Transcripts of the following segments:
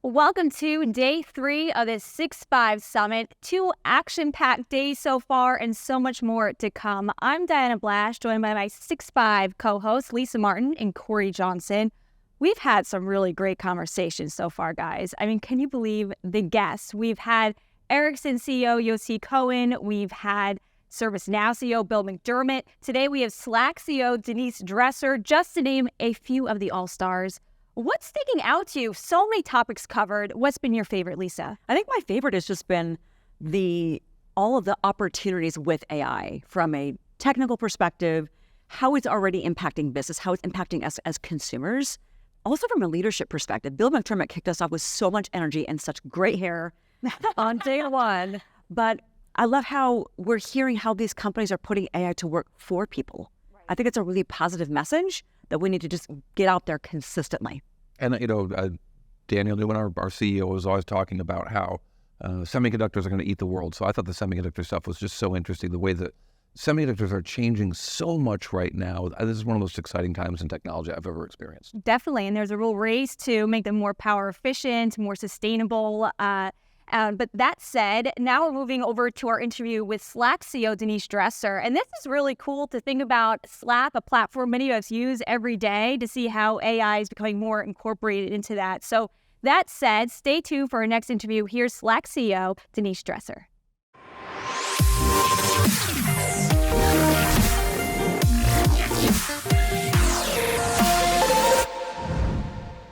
Welcome to day 3 of the 6-5 Summit. 2 action-packed days so far and so much more to come. I'm Diana Blash, joined by my 6-5 co-hosts, Lisa Martin and Corey Johnson. We've had some really great conversations so far, guys. I mean, can you believe the guests? We've had Ericsson CEO Yossi Cohen. We've had ServiceNow CEO Bill McDermott. Today we have Slack CEO Denise Dresser, just to name a few of the all-stars. What's sticking out to you? So many topics covered. What's been your favorite, Lisa? I think my favorite has just been all of the opportunities with AI from a technical perspective, how it's already impacting business, how it's impacting us as consumers. Also from a leadership perspective, Bill McDermott kicked us off with so much energy and such great hair on day one. But I love how we're hearing how these companies are putting AI to work for people. Right. I think it's a really positive message that we need to just get out there consistently. And, Daniel Newman, our CEO, was always talking about how semiconductors are going to eat the world. So I thought the semiconductor stuff was just so interesting, the way that semiconductors are changing so much right now. This is one of the most exciting times in technology I've ever experienced. Definitely. And there's a real race to make them more power efficient, more sustainable. But that said, now we're moving over to our interview with Slack CEO Denise Dresser. And this is really cool to think about Slack, a platform many of us use every day, to see how AI is becoming more incorporated into that. So that said, stay tuned for our next interview. Here's Slack CEO Denise Dresser.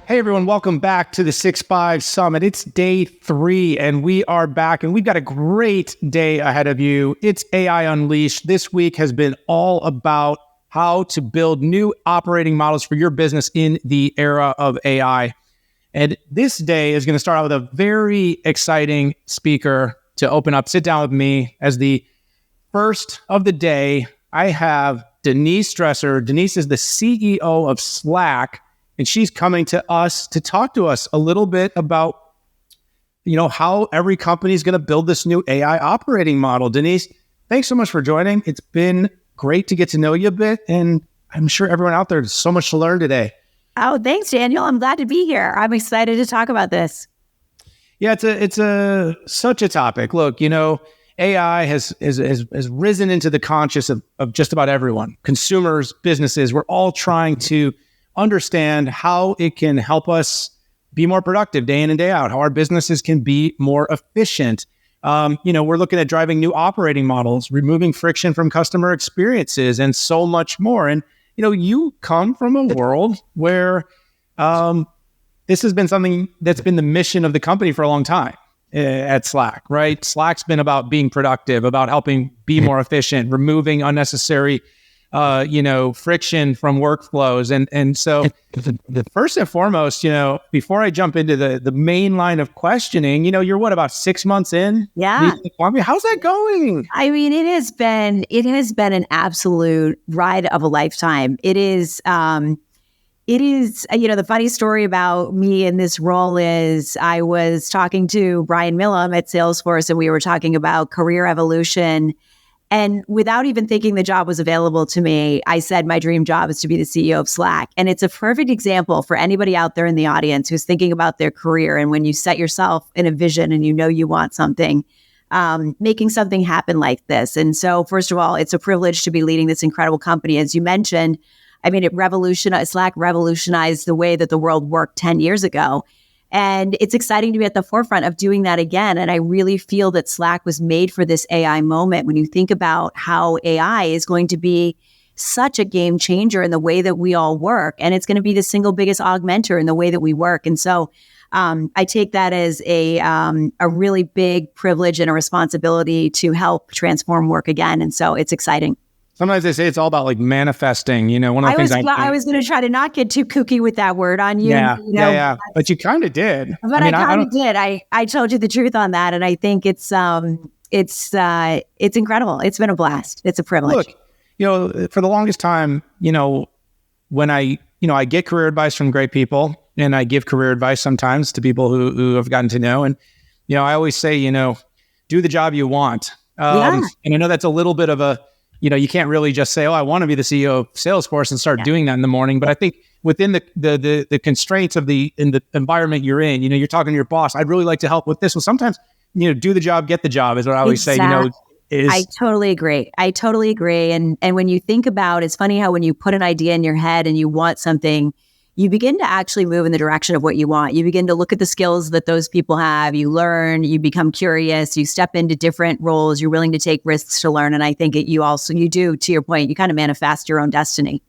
Hey everyone, welcome back to the 6-5 Summit. It's day 3 and we are back and we've got a great day ahead of you. It's AI Unleashed. This week has been all about how to build new operating models for your business in the era of AI. And this day is going to start out with a very exciting speaker to open up, sit down with me as the first of the day. I have Denise Dresser. Denise is the CEO of Slack. And she's coming to us to talk to us a little bit about, how every company is going to build this new AI operating model. Denise, thanks so much for joining. It's been great to get to know you a bit. And I'm sure everyone out there has so much to learn today. Oh, thanks, Daniel. I'm glad to be here. I'm excited to talk about this. Yeah, it's such a topic. Look, AI has risen into the conscious of just about everyone. Consumers, businesses, we're all trying to understand how it can help us be more productive day in and day out, how our businesses can be more efficient. We're looking at driving new operating models, removing friction from customer experiences, and so much more. And, you come from a world where this has been something that's been the mission of the company for a long time at Slack, right? Slack's been about being productive, about helping be more efficient, removing unnecessary friction from workflows. And so first and foremost, before I jump into the main line of questioning, you're about 6 months in? Yeah. How's that going? I mean, it has been an absolute ride of a lifetime. It is, the funny story about me in this role is I was talking to Brian Millham at Salesforce and we were talking about career evolution. And without even thinking the job was available to me, I said my dream job is to be the CEO of Slack. And it's a perfect example for anybody out there in the audience who's thinking about their career. And when you set yourself in a vision and you want something, making something happen like this. And so, first of all, it's a privilege to be leading this incredible company. As you mentioned, I mean, Slack revolutionized the way that the world worked 10 years ago. And it's exciting to be at the forefront of doing that again. And I really feel that Slack was made for this AI moment. When you think about how AI is going to be such a game changer in the way that we all work, and it's going to be the single biggest augmenter in the way that we work. And so I take that as a really big privilege and a responsibility to help transform work again. And so it's exciting. Sometimes they say it's all about one of the things I was going to try to not get too kooky with that word on you. Yeah. But you kind of did. But I kind of did. I told you the truth on that. And I think it's incredible. It's been a blast. It's a privilege. Look, for the longest time, when I get career advice from great people and I give career advice sometimes to people who have gotten to know. And, I always say, do the job you want. And I know that's a little bit of a, you can't really just say, I want to be the CEO of Salesforce and start doing that in the morning. But I think within the constraints of the environment you're in. You're talking to your boss. I'd really like to help with this. Well, sometimes, do the job, get the job is what I always say, I totally agree. And when you think about, it's funny how when you put an idea in your head and you want something, you begin to actually move in the direction of what you want. You begin to look at the skills that those people have. You learn, you become curious, you step into different roles. You're willing to take risks to learn. And I think you do, to your point, you kind of manifest your own destiny.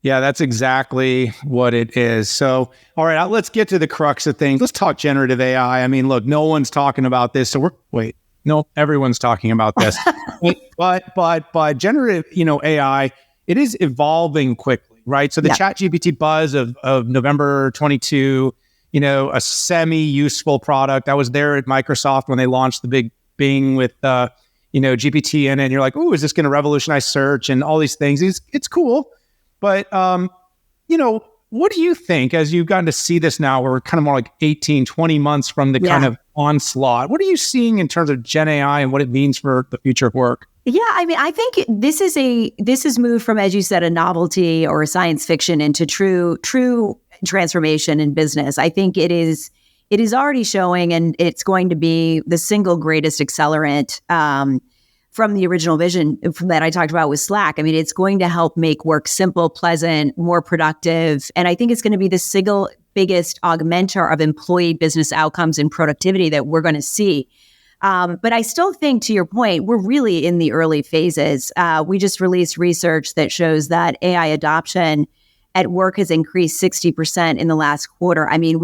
Yeah, that's exactly what it is. So, all right, let's get to the crux of things. Let's talk generative AI. I mean, look, no one's talking about this. So everyone's talking about this. but generative, AI, it is evolving quickly. Right. So the ChatGPT buzz of November 22, a semi-useful product. I was there at Microsoft when they launched the big Bing with, GPT in it. And you're like, oh, is this going to revolutionize search and all these things? It's cool. But, what do you think as you've gotten to see this now, we're kind of more like 18, 20 months from the kind of onslaught? What are you seeing in terms of Gen AI and what it means for the future of work? Yeah, I mean, I think this has moved from, as you said, a novelty or a science fiction into true transformation in business. I think it is already showing, and it's going to be the single greatest accelerant from the original vision that I talked about with Slack. I mean, it's going to help make work simple, pleasant, more productive, and I think it's going to be the single biggest augmenter of employee business outcomes and productivity that we're going to see. But I still think, to your point, we're really in the early phases. We just released research that shows that AI adoption at work has increased 60% in the last quarter. I mean,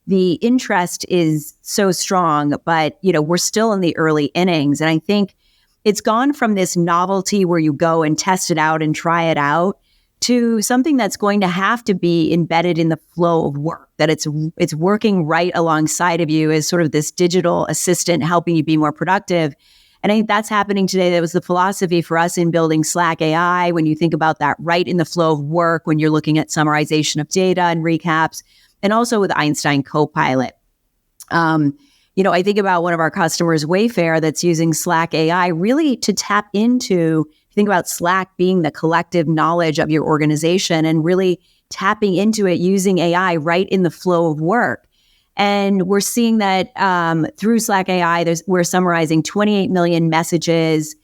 the interest is so strong, but, we're still in the early innings. And I think it's gone from this novelty where you go and test it out and try it out to something that's going to have to be embedded in the flow of work, that it's working right alongside of you as sort of this digital assistant helping you be more productive. And I think that's happening today. That was the philosophy for us in building Slack AI. When you think about that right in the flow of work, when you're looking at summarization of data and recaps, and also with Einstein Copilot. I think about one of our customers, Wayfair, that's using Slack AI really to tap into, think about Slack being the collective knowledge of your organization and really tapping into it using AI right in the flow of work. And we're seeing that through Slack AI, we're summarizing 28 million messages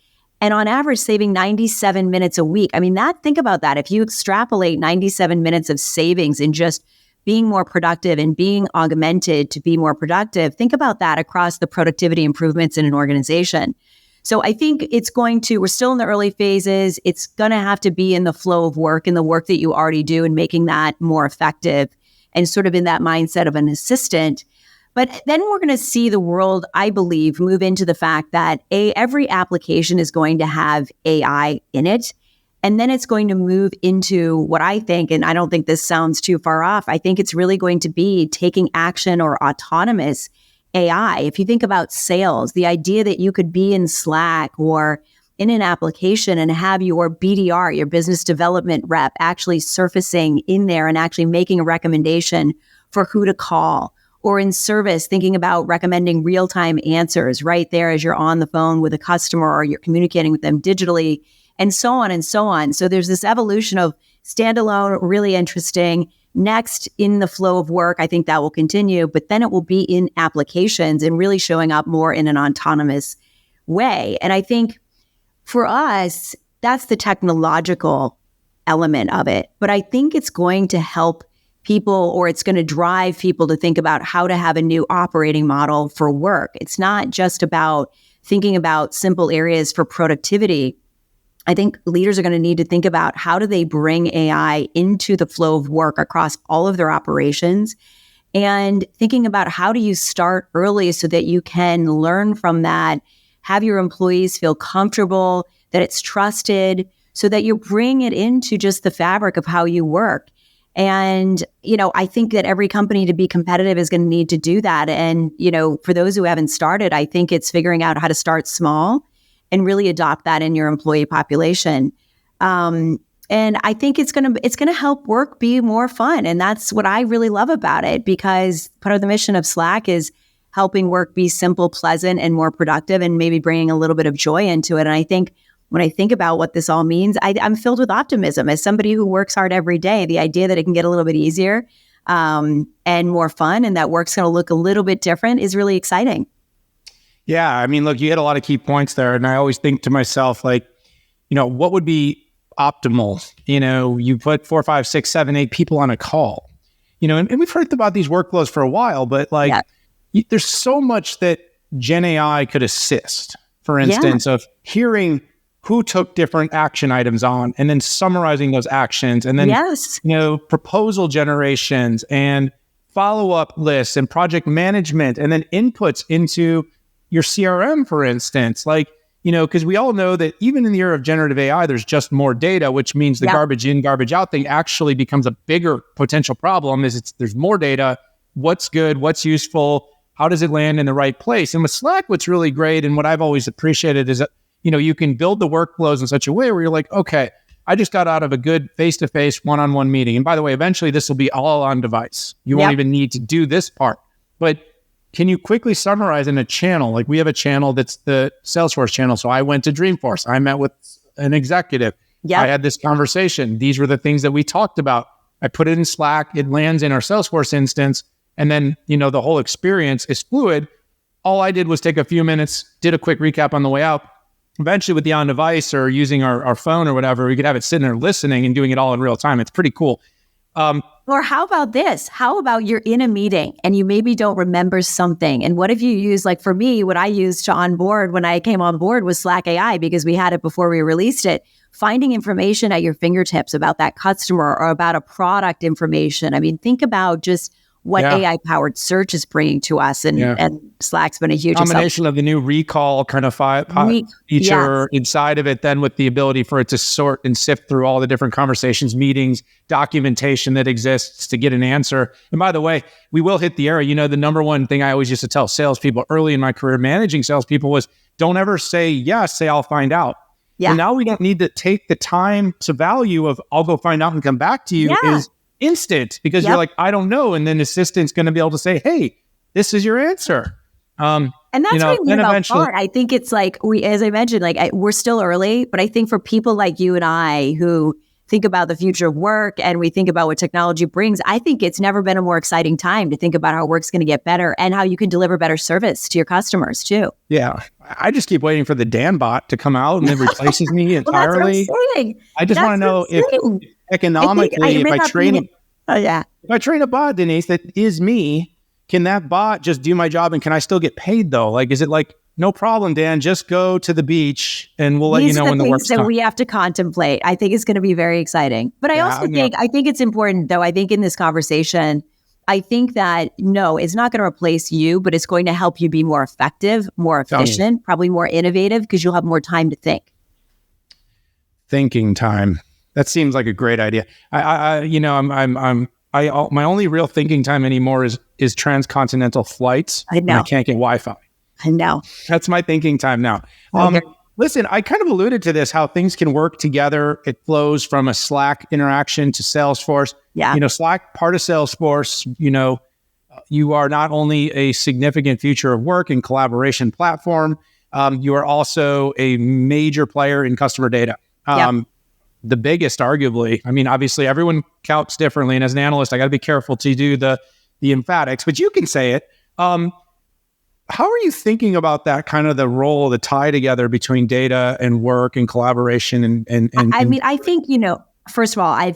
and on average saving 97 minutes a week. I mean, think about that. If you extrapolate 97 minutes of savings in just being more productive and being augmented to be more productive, think about that across the productivity improvements in an organization. So I think we're still in the early phases. It's going to have to be in the flow of work and the work that you already do and making that more effective and sort of in that mindset of an assistant. But then we're going to see the world, I believe, move into the fact that every application is going to have AI in it. And then it's going to move into what I think, and I don't think this sounds too far off, I think it's really going to be taking action or autonomous AI. If you think about sales, the idea that you could be in Slack or in an application and have your BDR, your business development rep, actually surfacing in there and actually making a recommendation for who to call. Or in service, thinking about recommending real-time answers right there as you're on the phone with a customer or you're communicating with them digitally, and so on and so on. So there's this evolution of standalone, really interesting. Next, in the flow of work, I think that will continue, but then it will be in applications and really showing up more in an autonomous way. And I think for us, that's the technological element of it. But I think it's going to help people, or it's going to drive people to think about how to have a new operating model for work. It's not just about thinking about simple areas for productivity. I think leaders are going to need to think about how do they bring AI into the flow of work across all of their operations, and thinking about how do you start early so that you can learn from that, have your employees feel comfortable, that it's trusted, so that you bring it into just the fabric of how you work. And, I think that every company to be competitive is going to need to do that. And, for those who haven't started, I think it's figuring out how to start small and really adopt that in your employee population. And I think it's going to help work be more fun. And that's what I really love about it, because part of the mission of Slack is helping work be simple, pleasant, and more productive, and maybe bringing a little bit of joy into it. And I think when I think about what this all means, I'm filled with optimism. As somebody who works hard every day, the idea that it can get a little bit easier and more fun, and that work's going to look a little bit different, is really exciting. Yeah, I mean, look, you hit a lot of key points there, and I always think to myself, like, what would be optimal? You put 4, 5, 6, 7, 8 people on a call, and we've heard about these workflows for a while, but there's so much that Gen AI could assist. For instance, of hearing who took different action items on and then summarizing those actions, and then, proposal generations and follow-up lists and project management, and then inputs into your CRM, for instance, because we all know that even in the era of generative AI, there's just more data, which means the garbage in, garbage out thing actually becomes a bigger potential problem. There's more data. What's good? What's useful? How does it land in the right place? And with Slack, what's really great, and what I've always appreciated, is that you can build the workflows in such a way where you're like, okay, I just got out of a good face-to-face, one-on-one meeting. And by the way, eventually this will be all on device. You won't even need to do this part. But can you quickly summarize in a channel? Like, we have a channel that's the Salesforce channel. So I went to Dreamforce. I met with an executive. I had this conversation. These were the things that we talked about. I put it in Slack. It lands in our Salesforce instance. And then, the whole experience is fluid. All I did was take a few minutes, did a quick recap on the way out. Eventually, with the on-device or using our phone or whatever, we could have it sitting there listening and doing it all in real time. It's pretty cool. Or how about this? How about you're in a meeting and you maybe don't remember something? And what if you use, like for me, what I used to onboard when I came on board was Slack AI, because we had it before we released it. Finding information at your fingertips about that customer or about a product information. I mean, think about just what AI-powered search is bringing to us. And Slack's been a huge combination of the new recall kind of feature inside of it, then with the ability for it to sort and sift through all the different conversations, meetings, documentation that exists to get an answer. And by the way, we will hit the era. The number one thing I always used to tell salespeople early in my career managing salespeople was, don't ever say yes, say I'll find out. Yeah. And now we don't need to take the time to value of I'll go find out and come back to you is instant, because you're like, I don't know. And then the assistant's going to be able to say, hey, this is your answer. And that's what I mean about BART. I think it's like, as I mentioned, we're still early, but I think for people like you and I who think about the future of work and we think about what technology brings, I think it's never been a more exciting time to think about how work's going to get better and how you can deliver better service to your customers too. Yeah. I just keep waiting for the Dan bot to come out and it replaces me entirely. That's what I'm saying. I just want to know if economically, if I train a bot, Denise, that is me, can that bot just do my job and can I still get paid though? Like, is it like, no problem, Dan, just go to the beach and we'll let you know when the work's done. That we have to contemplate. I think it's going to be very exciting. But I think it's important though. I think in this conversation, I think that no, it's not going to replace you, but it's going to help you be more effective, more efficient, probably more innovative, because you'll have more time to think. Thinking time. That seems like a great idea. My only real thinking time anymore is transcontinental flights. I know. I can't get Wi-Fi. I know. That's my thinking time now. Listen, I kind of alluded to this, how things can work together. It flows from a Slack interaction to Salesforce. Yeah. Slack, part of Salesforce, you are not only a significant future of work and collaboration platform, you are also a major player in customer data. The biggest, arguably. I mean, obviously, everyone counts differently. And as an analyst, I got to be careful to do the emphatics, but you can say it. How are you thinking about that kind of the role, the tie together between data and work and collaboration? I think, first of all,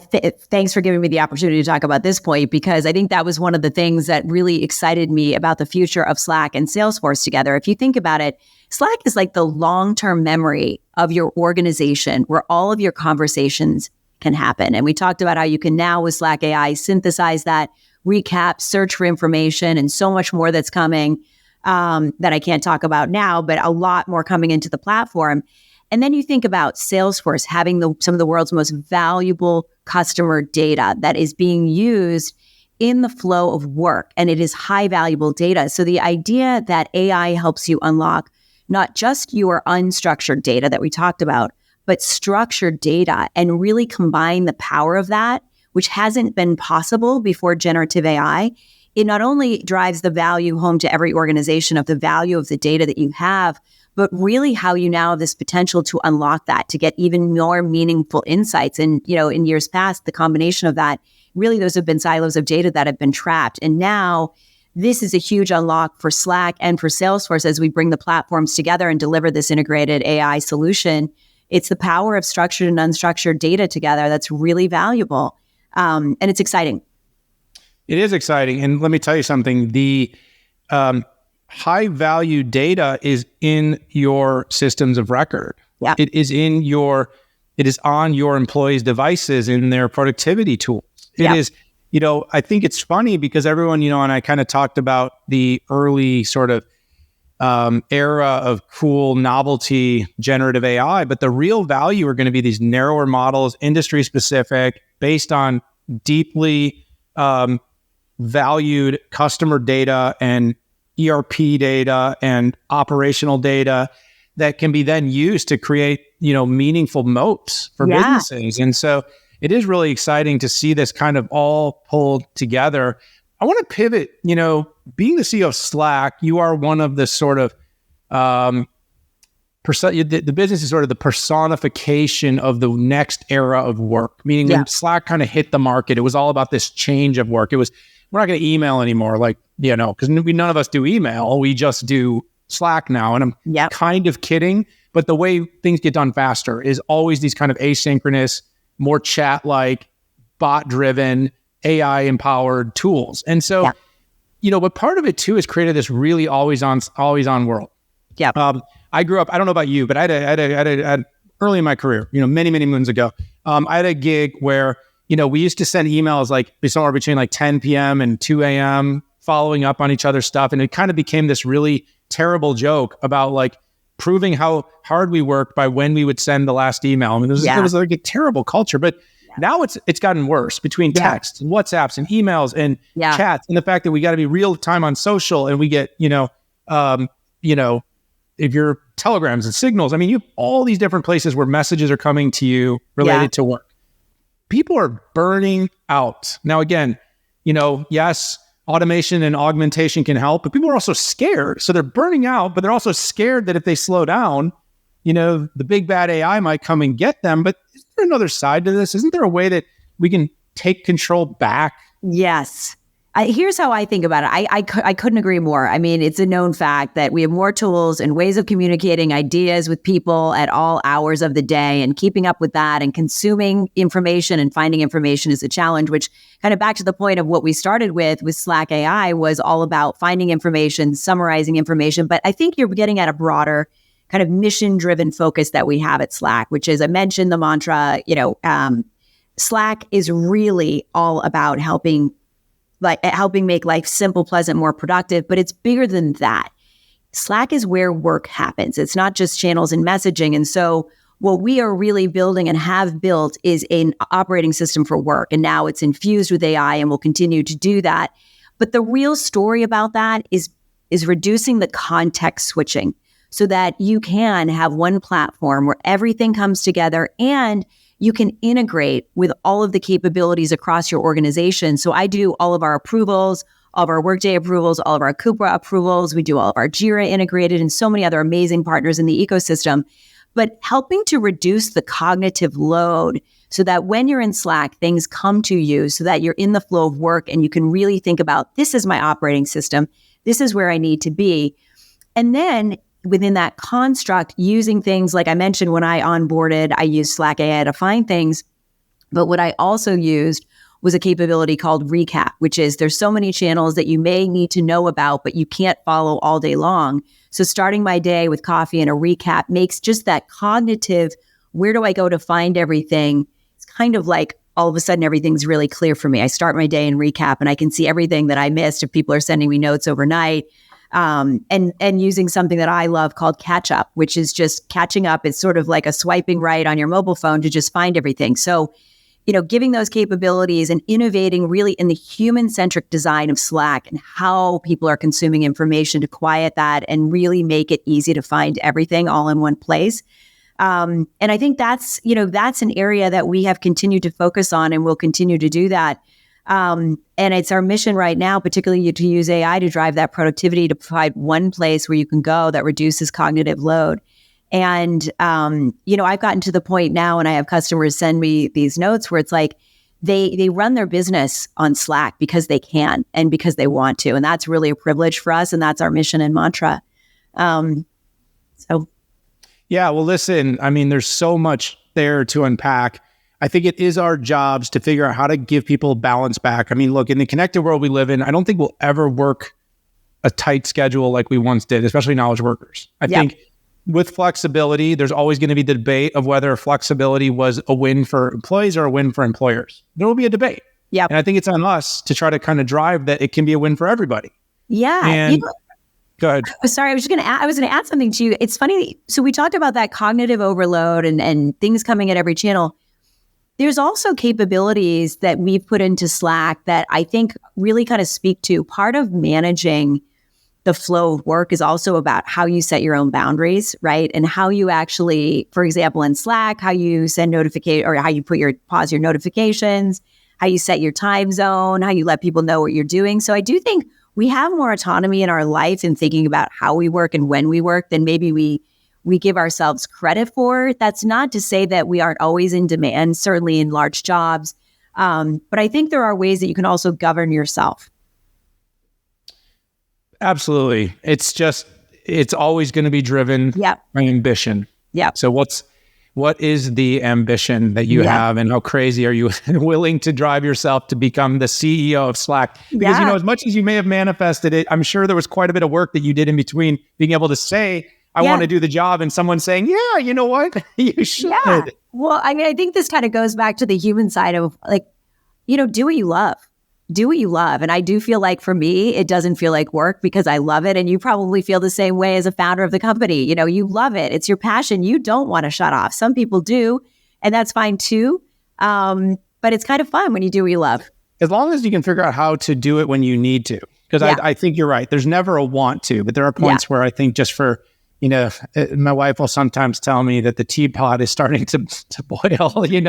thanks for giving me the opportunity to talk about this point, because I think that was one of the things that really excited me about the future of Slack and Salesforce together. If you think about it, Slack is like the long-term memory of your organization where all of your conversations can happen. And we talked about how you can now with Slack AI synthesize that, recap, search for information, and so much more that's coming. That I can't talk about now, but a lot more coming into the platform. And then you think about Salesforce having some of the world's most valuable customer data that is being used in the flow of work, and it is high valuable data. So the idea that AI helps you unlock not just your unstructured data that we talked about, but structured data, and really combine the power of that, which hasn't been possible before generative AI. It not only drives the value home to every organization of the value of the data that you have, but really how you now have this potential to unlock that, to get even more meaningful insights. And, in years past, the combination of that, really those have been silos of data that have been trapped. And now this is a huge unlock for Slack and for Salesforce as we bring the platforms together and deliver this integrated AI solution. It's the power of structured and unstructured data together that's really valuable. And it's exciting. It is exciting. And let me tell you something. The high value data is in your systems of record. Yeah. It is on your employees' devices in their productivity tools. It is, I think it's funny because everyone, and I kind of talked about the early sort of era of cool novelty generative AI, but the real value are going to be these narrower models, industry specific, based on deeply valued customer data and ERP data and operational data that can be then used to create, meaningful moats for businesses. And so it is really exciting to see this kind of all pulled together. I want to pivot, being the CEO of Slack, you are one of the sort of, the business is sort of the personification of the next era of work, meaning when Slack kind of hit the market, it was all about this change of work. It was, we're not going to email anymore, because none of us do email. We just do Slack now. And I'm kind of kidding, but the way things get done faster is always these kind of asynchronous, more chat-like, bot-driven, AI-empowered tools. And so, but part of it too has created this really always on world. Yeah. I grew up, I don't know about you, but I had early in my career, many, many moons ago, I had a gig where, we used to send emails like somewhere between like 10 p.m. and 2 a.m. following up on each other's stuff. And it kind of became this really terrible joke about like proving how hard we worked by when we would send the last email. I mean, there was like a terrible culture, but now it's gotten worse between texts and WhatsApps and emails and chats, and the fact that we got to be real time on social, and we get, if you're telegrams and signals, I mean, you have all these different places where messages are coming to you related to work. People are burning out. Now, again, yes, automation and augmentation can help, but people are also scared. So they're burning out, but they're also scared that if they slow down, the big bad AI might come and get them. But is there another side to this? Isn't there a way that we can take control back? Yes. Here's how I think about it. I couldn't agree more. I mean, it's a known fact that we have more tools and ways of communicating ideas with people at all hours of the day, and keeping up with that and consuming information and finding information is a challenge, which kind of back to the point of what we started with Slack AI was all about finding information, summarizing information. But I think you're getting at a broader kind of mission-driven focus that we have at Slack, which is, I mentioned the mantra, Slack is really all about helping make life simple, pleasant, more productive, but it's bigger than that. Slack is where work happens. It's not just channels and messaging. And so what we are really building and have built is an operating system for work. And now it's infused with AI and will continue to do that. But the real story about that is reducing the context switching so that you can have one platform where everything comes together and you can integrate with all of the capabilities across your organization. So I do all of our approvals, all of our Workday approvals, all of our Coupa approvals. We do all of our Jira integrated and so many other amazing partners in the ecosystem. But helping to reduce the cognitive load so that when you're in Slack, things come to you so that you're in the flow of work and you can really think about, this is my operating system. This is where I need to be. And then within that construct, using things like I mentioned when I onboarded, I used Slack AI to find things. But what I also used was a capability called Recap, which is there's so many channels that you may need to know about, but you can't follow all day long. So starting my day with coffee and a recap makes just that cognitive, where do I go to find everything? It's kind of like all of a sudden everything's really clear for me. I start my day in recap and I can see everything that I missed if people are sending me notes overnight. And using something that I love called Catch Up, which is just catching up. It's sort of like a swiping right on your mobile phone to just find everything. So, giving those capabilities and innovating really in the human-centric design of Slack and how people are consuming information to quiet that and really make it easy to find everything all in one place. And I think that's an area that we have continued to focus on and will continue to do that. And it's our mission right now, particularly to use AI to drive that productivity, to provide one place where you can go that reduces cognitive load. And, I've gotten to the point now, and I have customers send me these notes where it's like they run their business on Slack because they can and because they want to. And that's really a privilege for us. And that's our mission and mantra. Yeah, well, listen, I mean, there's so much there to unpack. I think it is our jobs to figure out how to give people balance back. I mean, look, in the connected world we live in, I don't think we'll ever work a tight schedule like we once did, especially knowledge workers. I think with flexibility, there's always going to be the debate of whether flexibility was a win for employees or a win for employers. There will be a debate. Yeah. And I think it's on us to try to kind of drive that it can be a win for everybody. Yeah. And go ahead. Sorry, I was going to add something to you. It's funny. So we talked about that cognitive overload and things coming at every channel. There's also capabilities that we've put into Slack that I think really kind of speak to part of managing the flow of work is also about how you set your own boundaries, right? And how you actually, for example, in Slack, how you send notification or how you pause your notifications, how you set your time zone, how you let people know what you're doing. So I do think we have more autonomy in our life in thinking about how we work and when we work than maybe we give ourselves credit for. That's not to say that we aren't always in demand, certainly in large jobs. But I think there are ways that you can also govern yourself. Absolutely. It's always going to be driven by ambition. Yeah. So what is the ambition that you have, and how crazy are you willing to drive yourself to become the CEO of Slack? Because, as much as you may have manifested it, I'm sure there was quite a bit of work that you did in between being able to say, I want to do the job, and someone saying, yeah, you know what? You should. Yeah. Well, I mean, I think this kind of goes back to the human side of do what you love. Do what you love. And I do feel like for me, it doesn't feel like work because I love it. And you probably feel the same way as a founder of the company. You love it. It's your passion. You don't want to shut off. Some people do, and that's fine too. But it's kind of fun when you do what you love. As long as you can figure out how to do it when you need to. Because I think you're right. There's never a want to, but there are points where I think just for, my wife will sometimes tell me that the teapot is starting to boil, like you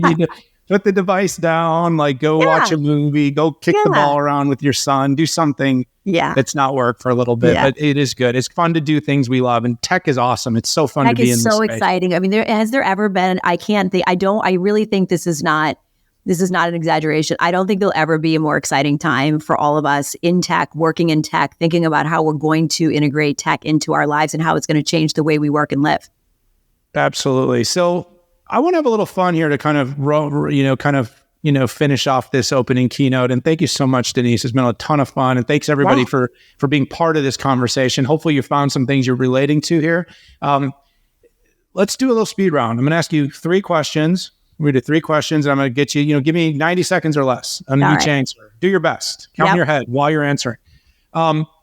need to put the device down, like go watch a movie, go kick the ball around with your son, do something that's not work for a little bit. But it is good. It's fun to do things we love, and tech is awesome. It's so fun to be in this space. Tech is so exciting. I mean, has there ever been, I really think this is not an exaggeration. I don't think there'll ever be a more exciting time for all of us in tech, working in tech, thinking about how we're going to integrate tech into our lives and how it's going to change the way we work and live. Absolutely. So I want to have a little fun here to kind of finish off this opening keynote. And thank you so much, Denise. It's been a ton of fun. And thanks everybody for being part of this conversation. Hopefully you found some things you're relating to here. Let's do a little speed round. I'm going to ask you 3 questions. We're going to do 3 questions. And I'm going to get you, give me 90 seconds or less on each answer. Do your best. Count in your head while you're answering.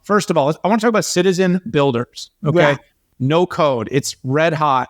First of all, I want to talk about citizen builders. Okay. Yeah. No code. It's red hot.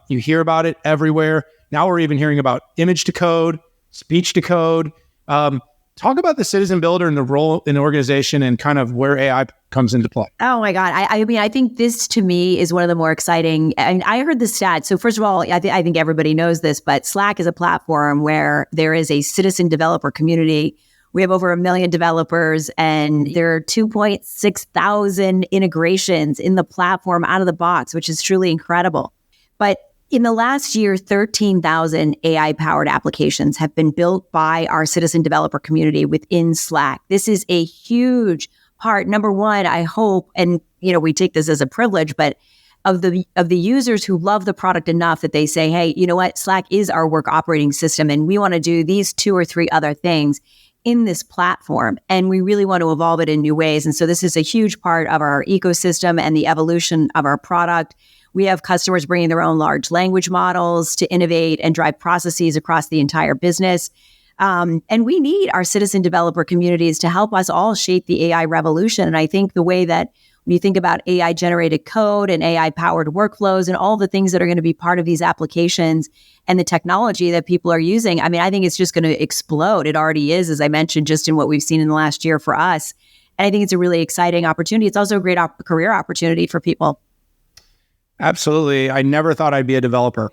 You hear about it everywhere. Now we're even hearing about image to code, speech to code. Talk about the citizen builder and the role in the organization and kind of where AI comes into play. Oh my God. I mean, I think this to me is one of the more exciting. And I heard the stat. So first of all, I think everybody knows this, but Slack is a platform where there is a citizen developer community. We have over 1 million developers, and there are 2.6 thousand integrations in the platform out of the box, which is truly incredible. But in the last year, 13,000 AI-powered applications have been built by our citizen developer community within Slack. This is a huge part. Number one, I hope, and we take this as a privilege, but of the users who love the product enough that they say, hey, you know what, Slack is our work operating system, and we want to do these 2 or 3 other things in this platform, and we really want to evolve it in new ways. And so this is a huge part of our ecosystem and the evolution of our product. We have customers bringing their own large language models to innovate and drive processes across the entire business. And we need our citizen developer communities to help us all shape the AI revolution. And I think the way that when you think about AI generated code and AI powered workflows and all the things that are going to be part of these applications and the technology that people are using, I mean, I think it's just going to explode. It already is, as I mentioned, just in what we've seen in the last year for us. And I think it's a really exciting opportunity. It's also a great career opportunity for people. Absolutely. I never thought I'd be a developer.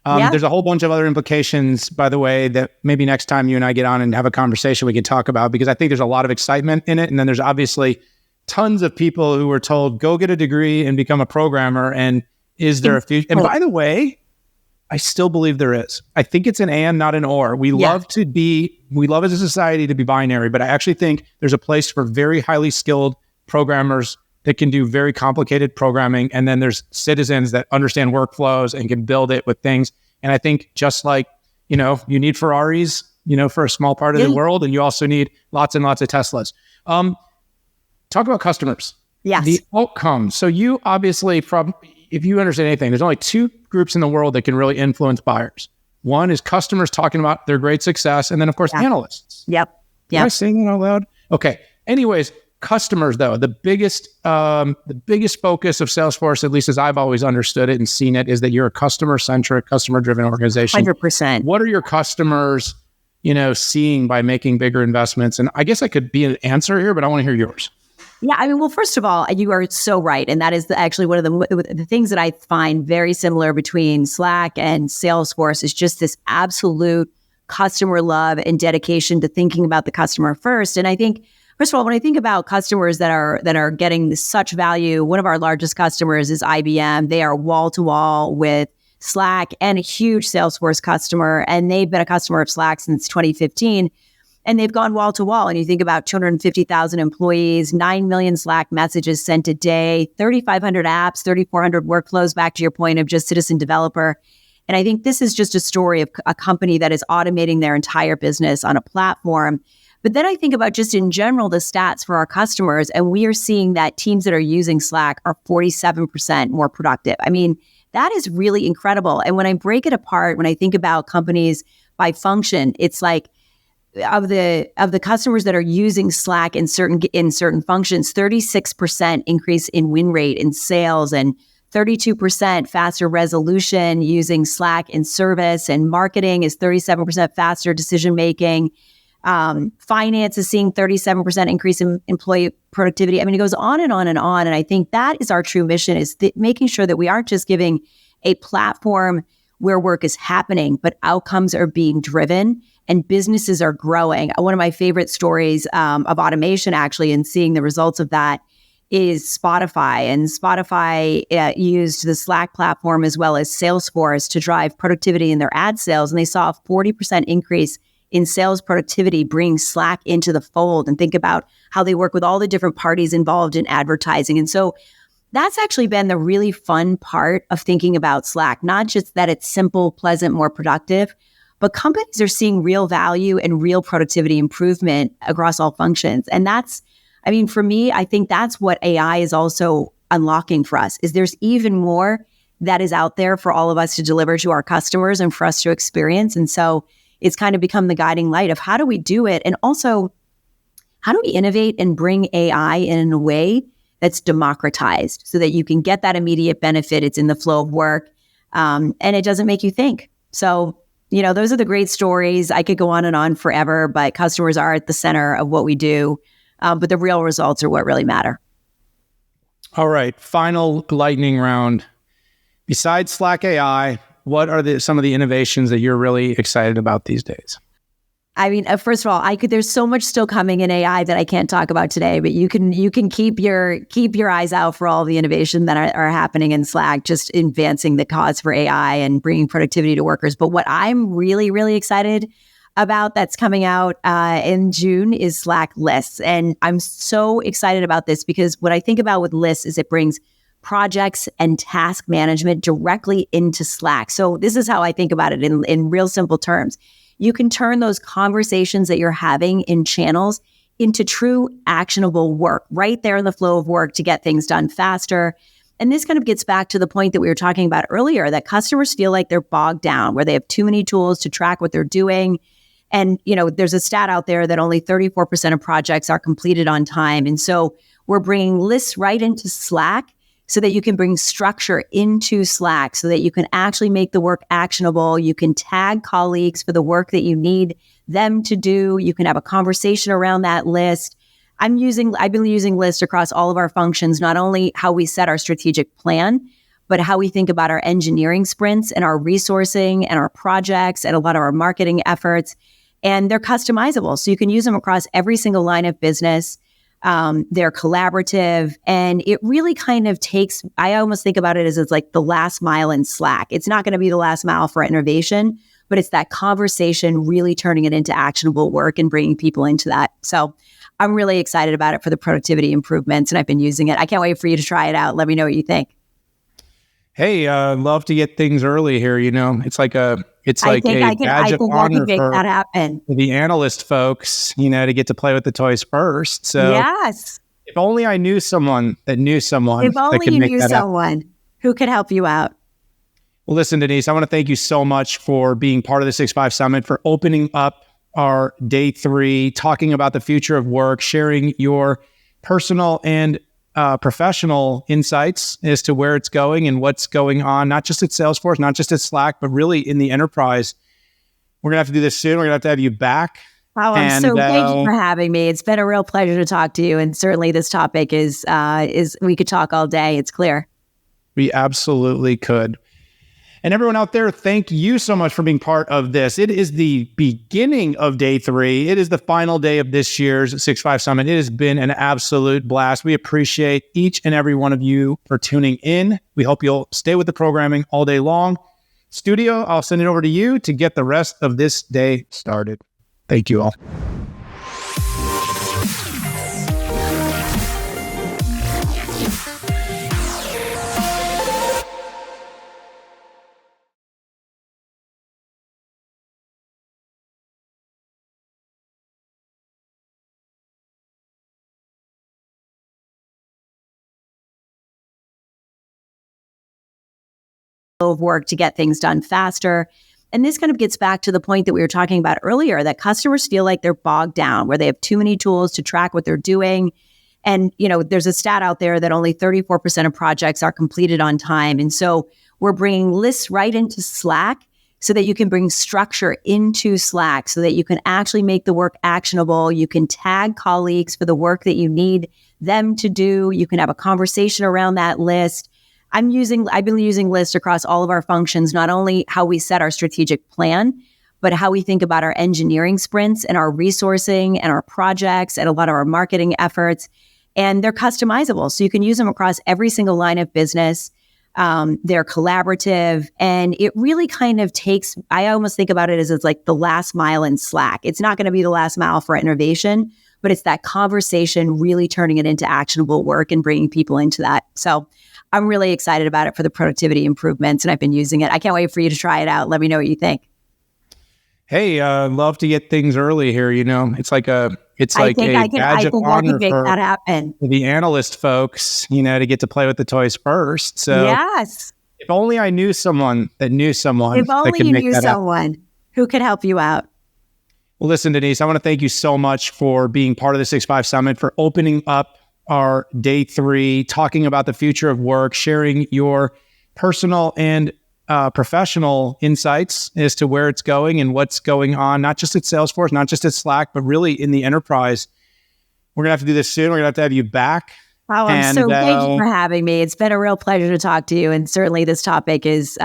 There's a whole bunch of other implications, by the way, that maybe next time you and I get on and have a conversation, we can talk about, because I think there's a lot of excitement in it. And then there's obviously tons of people who were told, go get a degree and become a programmer. And is there a future? And by the way, I still believe there is. I think it's an and, not an or. We love as a society to be binary, but I actually think there's a place for very highly skilled programmers that can do very complicated programming. And then there's citizens that understand workflows and can build it with things. And I think just like, you need Ferraris, for a small part of the world, and you also need lots and lots of Teslas. Talk about customers. Yes. The outcomes. So you obviously, if you understand anything, there's only two groups in the world that can really influence buyers. One is customers talking about their great success, and then of course analysts. Yep. Am I saying that out loud? Okay. Anyways, customers though, the biggest focus of Salesforce, at least as I've always understood it and seen it, is that you're a customer-centric, customer-driven organization. 100%. What are your customers, seeing by making bigger investments? And I guess I could be an answer here, but I want to hear yours. Yeah, I mean, well, first of all, you are so right. And that is actually one of the things that I find very similar between Slack and Salesforce is just this absolute customer love and dedication to thinking about the customer first. And I think, first of all, when I think about customers that are getting such value, one of our largest customers is IBM. They are wall to wall with Slack and a huge Salesforce customer. And they've been a customer of Slack since 2015. And they've gone wall to wall. And you think about 250,000 employees, 9 million Slack messages sent a day, 3,500 apps, 3,400 workflows, back to your point of just citizen developer. And I think this is just a story of a company that is automating their entire business on a platform. But then I think about just in general, the stats for our customers, and we are seeing that teams that are using Slack are 47% more productive. I mean, that is really incredible. And when I break it apart, when I think about companies by function, it's like, of the customers that are using Slack in certain functions, 36% increase in win rate in sales and 32% faster resolution using Slack in service, and marketing is 37% faster decision making. Finance is seeing 37% increase in employee productivity. I mean, it goes on and on and on. And I think that is our true mission, is making sure that we aren't just giving a platform where work is happening, but outcomes are being driven and businesses are growing. One of my favorite stories of automation, actually, and seeing the results of that, is Spotify. And Spotify used the Slack platform as well as Salesforce to drive productivity in their ad sales. And they saw a 40% increase in sales productivity, bringing Slack into the fold, and think about how they work with all the different parties involved in advertising. And so that's actually been the really fun part of thinking about Slack, not just that it's simple, pleasant, more productive, but companies are seeing real value and real productivity improvement across all functions. And that's, I mean, for me, I think that's what AI is also unlocking for us, is there's even more that is out there for all of us to deliver to our customers and for us to experience. And so it's kind of become the guiding light of how do we do it? And also, how do we innovate and bring AI in a way that's democratized so that you can get that immediate benefit? It's in the flow of work, and it doesn't make you think. So, those are the great stories. I could go on and on forever, but customers are at the center of what we do. But the real results are what really matter. All right. Final lightning round. Besides Slack AI, what are some of the innovations that you're really excited about these days? I mean, first of all, there's so much still coming in AI that I can't talk about today, but you can keep your eyes out for all the innovation that are happening in Slack, just advancing the cause for AI and bringing productivity to workers. But what I'm really, really excited about that's coming out in June is Slack Lists. And I'm so excited about this because what I think about with Lists is it brings projects and task management directly into Slack. So this is how I think about it in real simple terms. You can turn those conversations that you're having in channels into true actionable work right there in the flow of work to get things done faster. And this kind of gets back to the point that we were talking about earlier, that customers feel like they're bogged down, where they have too many tools to track what they're doing. And, there's a stat out there that only 34% of projects are completed on time. And so we're bringing lists right into Slack so that you can bring structure into Slack so that you can actually make the work actionable. You can tag colleagues for the work that you need them to do. You can have a conversation around that list. I've been using lists across all of our functions, not only how we set our strategic plan, but how we think about our engineering sprints and our resourcing and our projects and a lot of our marketing efforts. And they're customizable. So you can use them across every single line of business. They're collaborative, and it really kind of takes, I almost think about it as it's like the last mile in Slack. It's not going to be the last mile for innovation, but it's that conversation really turning it into actionable work and bringing people into that. So I'm really excited about it for the productivity improvements, and I've been using it. I can't wait for you to try it out. Let me know what you think. Hey, love to get things early here. It's like a badge of honor make for that happen. the analyst folks, to get to play with the toys first. So Yes. if only I knew someone that knew someone If that only could you make knew that happen. someone who could help you out. Well, listen, Denise, I want to thank you so much for being part of the 6-5 Summit, for opening up our day 3, talking about the future of work, sharing your personal and professional insights as to where it's going and what's going on, not just at Salesforce, not just at Slack, but really in the enterprise. We're going to have to do this soon. We're going to have you back. Oh, thank you for having me. It's been a real pleasure to talk to you. And certainly this topic is we could talk all day. It's clear. We absolutely could. And everyone out there, thank you so much for being part of this. It is the beginning of day 3. It is the final day of this year's 6-5 Summit. It has been an absolute blast. We appreciate each and every one of you for tuning in. We hope you'll stay with the programming all day long. Studio, I'll send it over to you to get the rest of this day started. Thank you all. Of work to get things done faster. And this kind of gets back to the point that we were talking about earlier, that customers feel like they're bogged down, where they have too many tools to track what they're doing. And, there's a stat out there that only 34% of projects are completed on time. And so we're bringing lists right into Slack so that you can bring structure into Slack, so that you can actually make the work actionable. You can tag colleagues for the work that you need them to do. You can have a conversation around that list. I've been using lists across all of our functions, not only how we set our strategic plan, but how we think about our engineering sprints and our resourcing and our projects and a lot of our marketing efforts. And they're customizable. So you can use them across every single line of business. They're collaborative, and it really kind of takes, I almost think about it as it's like the last mile in Slack. It's not going to be the last mile for innovation, but it's that conversation really turning it into actionable work and bringing people into that. So I'm really excited about it for the productivity improvements, and I've been using it. I can't wait for you to try it out. Let me know what you think. Hey, love to get things early here. It's like a badge of honor make for that happen. the analyst folks, to get to play with the toys first. So Yes. if only I knew someone that knew someone If that only could you make knew that happen. someone who could help you out. Well, listen, Denise, I want to thank you so much for being part of the 6-5 Summit, for opening up our day 3, talking about the future of work, sharing your personal and professional insights as to where it's going and what's going on, not just at Salesforce, not just at Slack, but really in the enterprise. We're going to have to do this soon. We're going to have you back. Oh, thank you for having me. It's been a real pleasure to talk to you. And certainly this topic is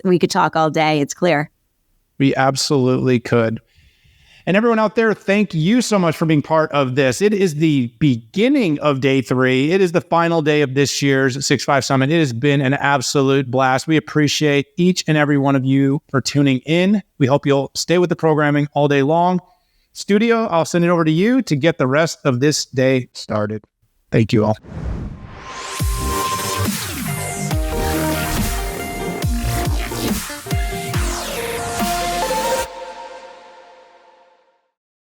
we could talk all day. It's clear. We absolutely could. And everyone out there, thank you so much for being part of this. It is the beginning of day 3. It is the final day of this year's 6-5 Summit. It has been an absolute blast. We appreciate each and every one of you for tuning in. We hope you'll stay with the programming all day long. Studio, I'll send it over to you to get the rest of this day started. Thank you all.